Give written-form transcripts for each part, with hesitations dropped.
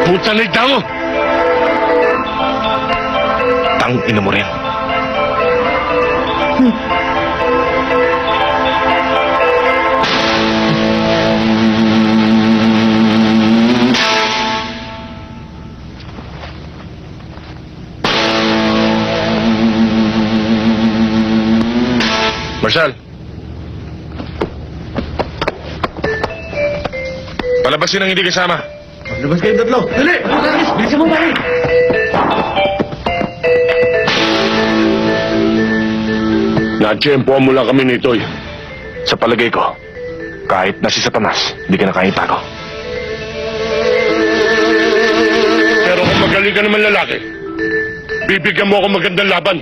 Puta na itago! Tang ina mo rin. Marshal! Palabasin ang hindi kasama. Labas kayong tatlo! Dali! Bilisan mo, pare! Na-tsempoan mo lang kami nito'y. Sa palagay ko, kahit na si Satanas, hindi ka na kaya itago. Pero kung magaling ka naman lalaki, bibigyan mo ako magandang laban.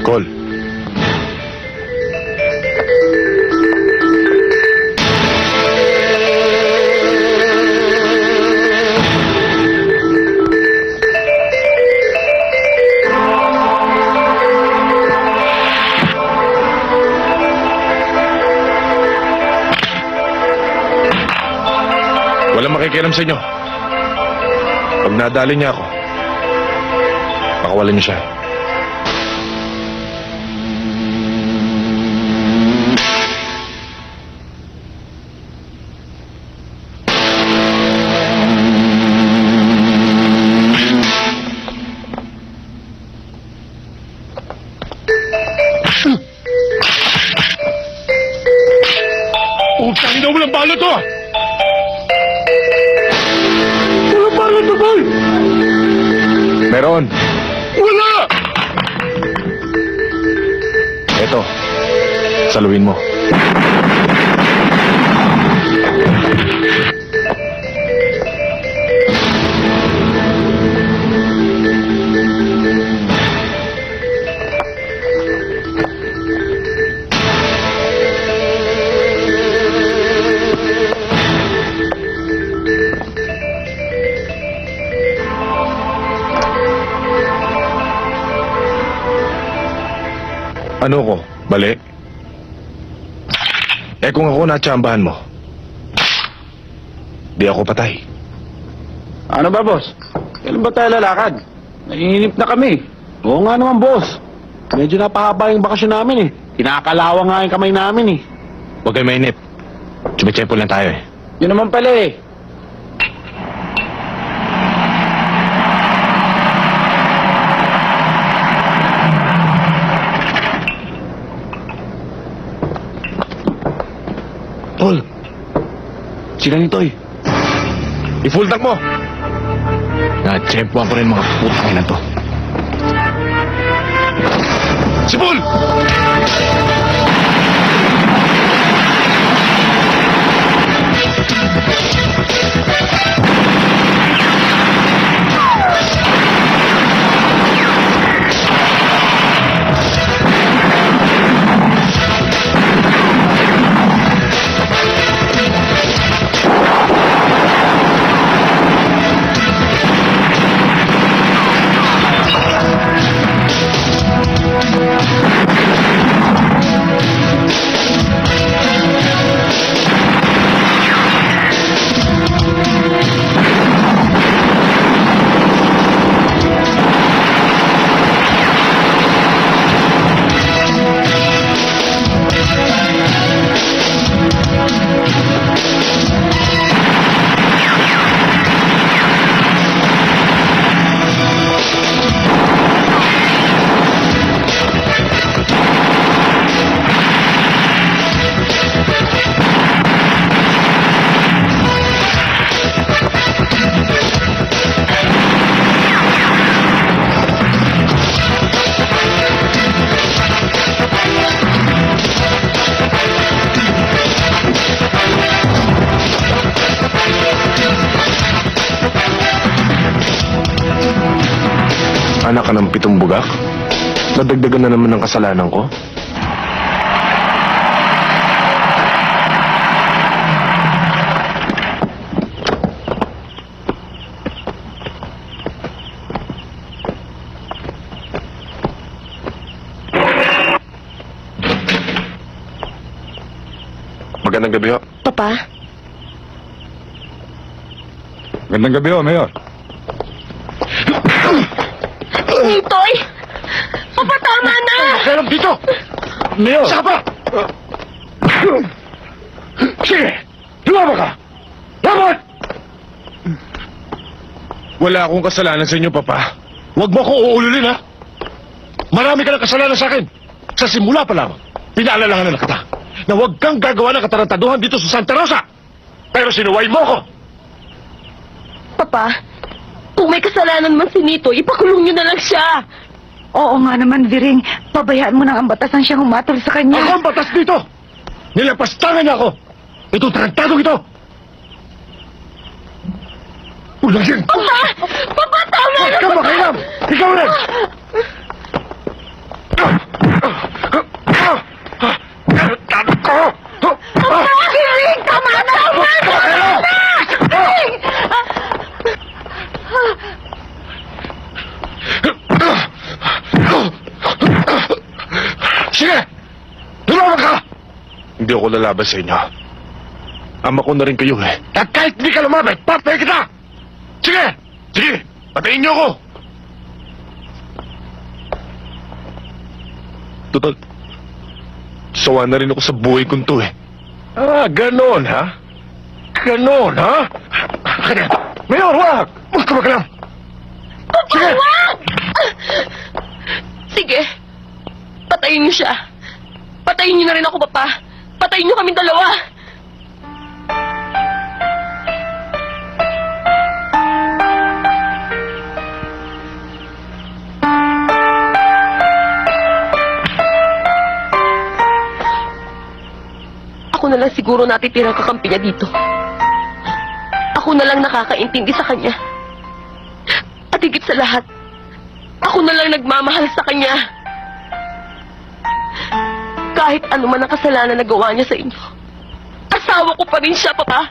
Col. Walang makikialam sa inyo. Pag nadali niya ako, pakawalan niyo siya. Utang ina, walang bala to! Walang bala to, boy! Meron. Wala! Eto, saluhin mo. Ano ko? Bali? Eh kung ako natsambahan mo, di ako patay. Ano ba, boss? Kailan ba tayo lalakad? Naiinip na kami. Oo nga naman, boss. Medyo napahaba yung bakasyon namin eh. Kinakalawang nga yung kamay namin eh. Huwag kayo mainip. Chumitsempo lang tayo eh. Yun naman pala eh. Tol, sila nito'y. I-full tank mo! Na-tsempoan ko rin mga putang ina to. Si Paul! Anak ka ng 7 bugak? Nadagdagan na naman ng kasalanan ko? Magandang gabi ho. Papa, Gandang gabi, Mayor. Nitoy! Papa, tama na! Kailan dito? Mayor! Saka pa! Sige! Lumaba ka! Laban! Wala akong kasalanan sa inyo, Papa. Huwag mo ko uululin, ha? Marami ka ng kasalanan sa akin. Sa simula pa lang, pinaalalahanan na kita na huwag kang gagawa ng katarantaduhan dito sa Santa Rosa. Pero sinuway mo ko. Papa, kung may kasalanan man si Nitoy, ipakulong niyo na lang siya. Oo nga naman, Viring. Pabayaan mo nang ang batasan siyang humatol sa kanya. Ako ang batas dito. Nilapastangan niya ako. Itong tarantadong ito. Ulang yan. Papa! Papa, tama Huwag na! ka makailam. Ikaw rin. Viring, tama na! Tama na! Sige! Lumabas ka! Hindi ako lalaban sa inyo. Ama ko na rin kayo eh. At kahit hindi ka lumabas, patay kita! Sige! Sige, patayin niyo ako! Total, sawa na rin ako sa buhay kong to eh. Ah, ganon, ha? Ganon, ha? Kaya, Mayor, wag! Huwag ka magalang! Sige! Wag! Sige. Patayin niyo siya. Patayin niyo na rin ako, Papa. Patayin niyo kaming dalawa. Ako na lang siguro natitirang kakampi niya dito. Ako na lang nakakaintindi sa kanya. At higit sa lahat, ako na lang nagmamahal sa kanya. Kahit ano man ang kasalanan na gawa niya sa inyo, asawa ko pa rin siya, Papa.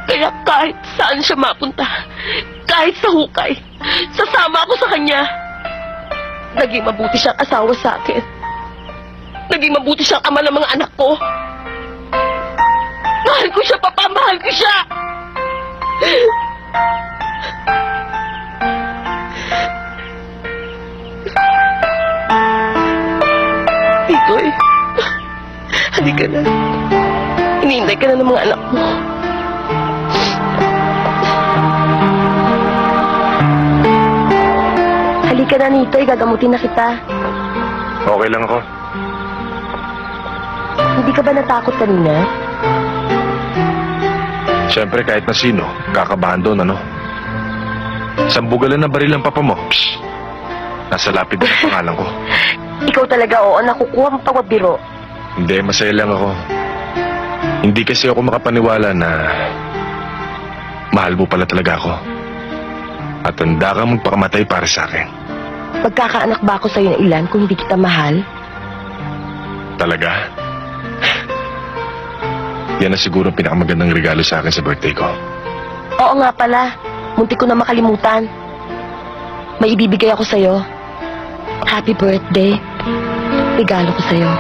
Kaya kahit saan siya mapunta, kahit sa hukay, sasama ako sa kanya. Naging mabuti siyang asawa sa akin. Naging mabuti siyang ama ng mga anak ko. Mahal ko siya, Papa. Mahal ko siya. Titoy, halika na. Hinihintay ka na ng mga anak mo. Halika na, Nitoy. Gagamutin na kita. Okay lang ako. Hindi ka ba natakot kanina? Siyempre kahit na sino, kakabahan doon ano. Sambugalan na baril ang papa mo. Psst! Nasa lapid na ang pangalan ko. Ikaw talaga, oo, nakukuha mo pawabiro. Hindi, masaya lang ako. Hindi kasi ako makapaniwala na mahal mo pala talaga ako. At handa kang magpakamatay para sa akin. Magkakaanak ba ako sa'yo ng ilan kung hindi kita mahal? Talaga? Yan na siguro ang pinakamagandang regalo sa akin sa birthday ko. Oo nga pala, munti ko na makalimutan. May ibibigay ako sa'yo. Happy birthday. Regalo ko sa'yo.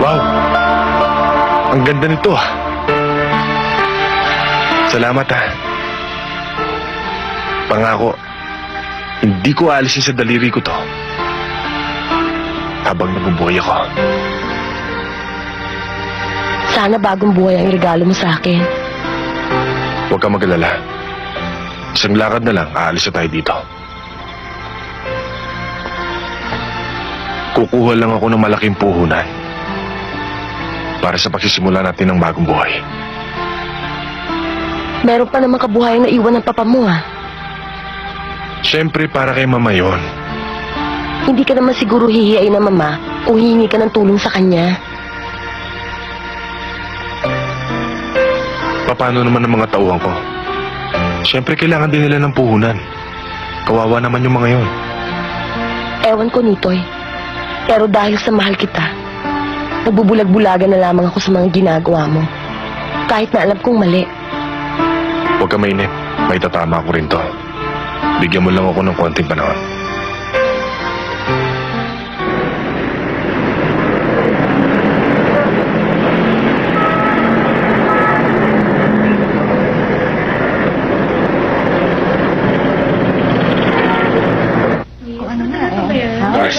Wow! Ang ganda nito ah. Salamat ah. Pangako, hindi ko aalisin sa daliri ko to habang nabubuhay ako. Sana bagong buhay ang regalo mo sa akin. Huwag kang mag-alala. Isang lakad na lang, aalis na tayo dito. Kukuha lang ako ng malaking puhunan para sa pagsisimula natin ng bagong buhay. Meron pa namang kabuhayan na iwan ng papa mo, ah. Siyempre, para kay mama yon. Hindi ka naman siguro hihiyain ng mama kung hihingi ka ng tulong sa kanya. Paano naman ang mga tauhan ko? Siyempre, kailangan din nila ng puhunan. Kawawa naman yung mga yon. Ewan ko, Nitoy. Pero dahil sa mahal kita, nagbubulag-bulagan na lamang ako sa mga ginagawa mo. Kahit na alam kong mali. Huwag ka mainip. May tatama ko rin to. Bigyan mo lang ako ng konting panahon. Boss.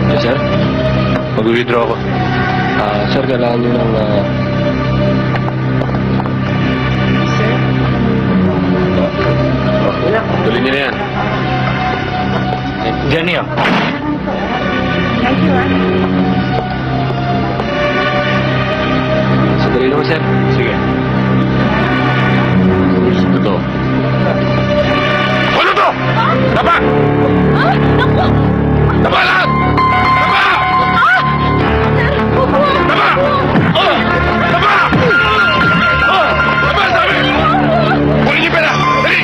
Yes, sir. Mag-withdraw ako. Sir, kailangan nyo ng... Tuloy niyo na yan. Jenny, oh. Sandali naman, sir. Sige. Ito. Ano to? Tapa! Tapa lahat! Tapa! Tapa! Oh! Tapa! Oh! Tapa, sabi! Kunin niyo pera! Dali!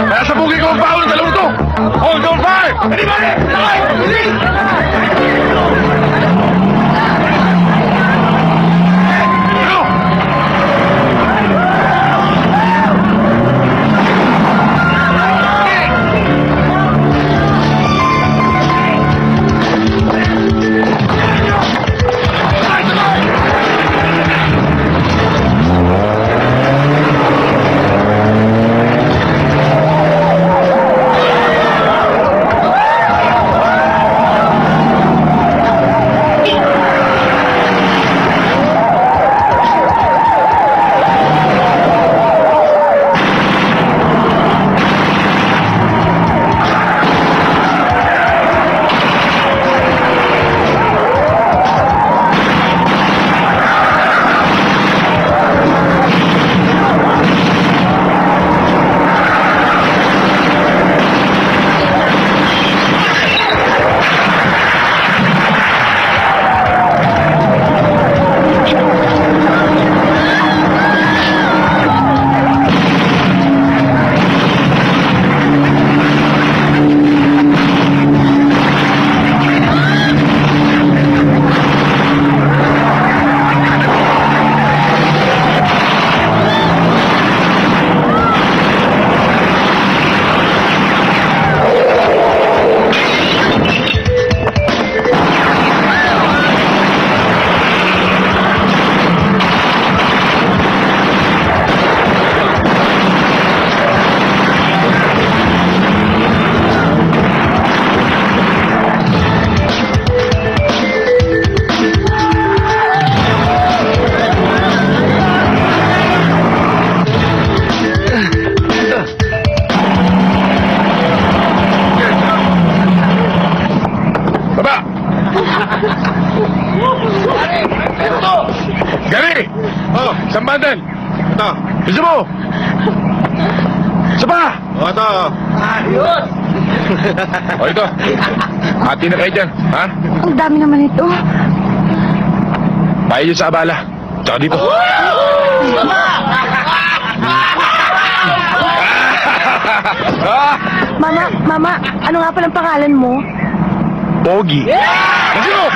Nasa bugi ko ang baon ng dalawang to! Hold on fire! Anybody! Gary! Oh, isang bundle! Ito. Gusto mo? Isa pa! O, ito. Ayos! O, ito. Hati na kayo dyan, ha? Ang dami naman ito. Bahay dyan sa abala. Tsaka dito. Mama, ano nga palang pangalan mo? Pogi. Let's go!